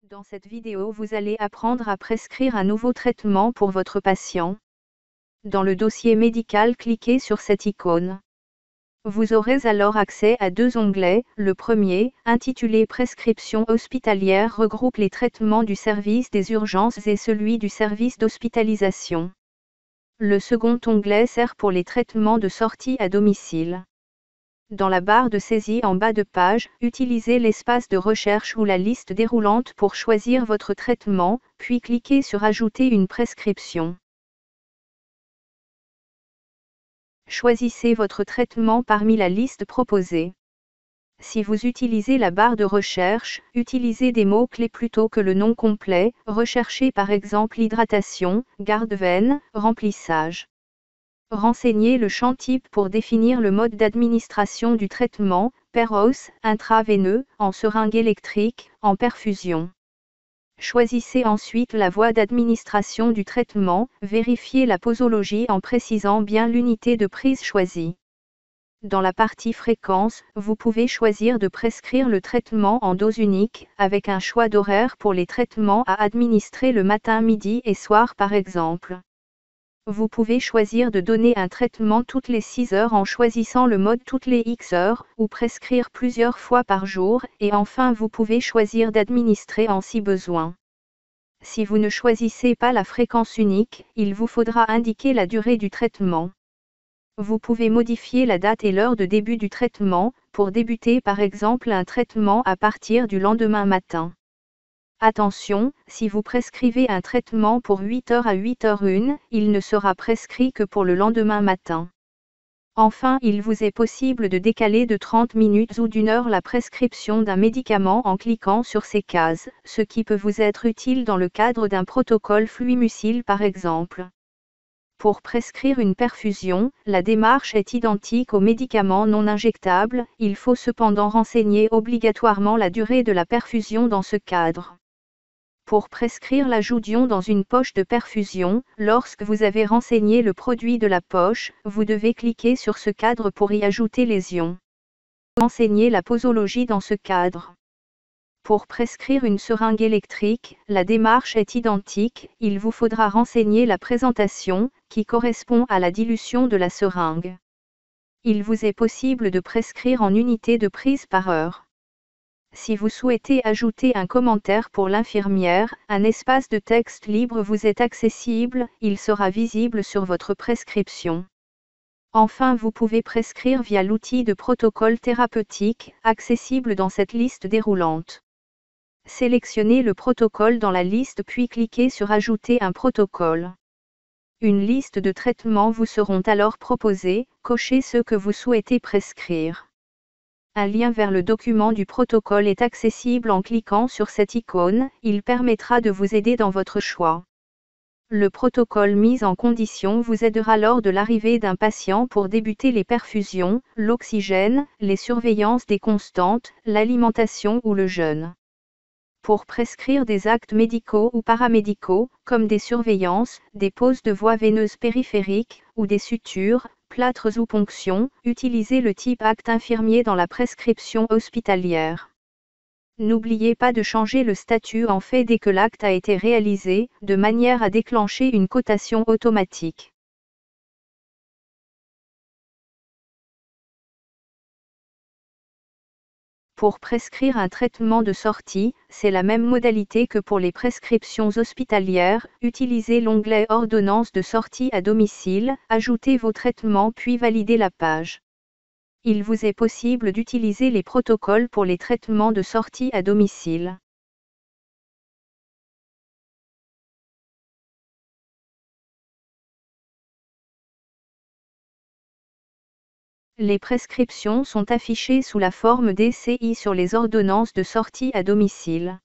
Dans cette vidéo, vous allez apprendre à prescrire un nouveau traitement pour votre patient. Dans le dossier médical, cliquez sur cette icône. Vous aurez alors accès à deux onglets. Le premier, intitulé Prescription hospitalière, regroupe les traitements du service des urgences et celui du service d'hospitalisation. Le second onglet sert pour les traitements de sortie à domicile. Dans la barre de saisie en bas de page, utilisez l'espace de recherche ou la liste déroulante pour choisir votre traitement, puis cliquez sur Ajouter une prescription. Choisissez votre traitement parmi la liste proposée. Si vous utilisez la barre de recherche, utilisez des mots-clés plutôt que le nom complet. Recherchez par exemple hydratation, garde-veine, remplissage. Renseignez le champ type pour définir le mode d'administration du traitement, péros, intraveineux, en seringue électrique, en perfusion. Choisissez ensuite la voie d'administration du traitement, vérifiez la posologie en précisant bien l'unité de prise choisie. Dans la partie fréquence, vous pouvez choisir de prescrire le traitement en dose unique, avec un choix d'horaire pour les traitements à administrer le matin, midi et soir par exemple. Vous pouvez choisir de donner un traitement toutes les 6 heures en choisissant le mode toutes les X heures, ou prescrire plusieurs fois par jour, et enfin vous pouvez choisir d'administrer en si besoin. Si vous ne choisissez pas la fréquence unique, il vous faudra indiquer la durée du traitement. Vous pouvez modifier la date et l'heure de début du traitement, pour débuter par exemple un traitement à partir du lendemain matin. Attention, si vous prescrivez un traitement pour 8h à 8h01, il ne sera prescrit que pour le lendemain matin. Enfin, il vous est possible de décaler de 30 minutes ou d'1 heure la prescription d'un médicament en cliquant sur ces cases, ce qui peut vous être utile dans le cadre d'un protocole Fluimucil par exemple. Pour prescrire une perfusion, la démarche est identique aux médicaments non injectables, il faut cependant renseigner obligatoirement la durée de la perfusion dans ce cadre. Pour prescrire l'ajout d'ions dans une poche de perfusion, lorsque vous avez renseigné le produit de la poche, vous devez cliquer sur ce cadre pour y ajouter les ions. Renseignez la posologie dans ce cadre. Pour prescrire une seringue électrique, la démarche est identique, il vous faudra renseigner la présentation, qui correspond à la dilution de la seringue. Il vous est possible de prescrire en unité de prise par heure. Si vous souhaitez ajouter un commentaire pour l'infirmière, un espace de texte libre vous est accessible, il sera visible sur votre prescription. Enfin, vous pouvez prescrire via l'outil de protocole thérapeutique, accessible dans cette liste déroulante. Sélectionnez le protocole dans la liste puis cliquez sur Ajouter un protocole. Une liste de traitements vous seront alors proposés, cochez ceux que vous souhaitez prescrire. Un lien vers le document du protocole est accessible en cliquant sur cette icône, il permettra de vous aider dans votre choix. Le protocole mis en condition vous aidera lors de l'arrivée d'un patient pour débuter les perfusions, l'oxygène, les surveillances des constantes, l'alimentation ou le jeûne. Pour prescrire des actes médicaux ou paramédicaux, comme des surveillances, des poses de voies veineuses périphériques, ou des sutures, plâtres ou ponctions, utilisez le type acte infirmier dans la prescription hospitalière. N'oubliez pas de changer le statut en fait dès que l'acte a été réalisé, de manière à déclencher une cotation automatique. Pour prescrire un traitement de sortie, c'est la même modalité que pour les prescriptions hospitalières, utilisez l'onglet Ordonnance de sortie à domicile, ajoutez vos traitements puis validez la page. Il vous est possible d'utiliser les protocoles pour les traitements de sortie à domicile. Les prescriptions sont affichées sous la forme DCI sur les ordonnances de sortie à domicile.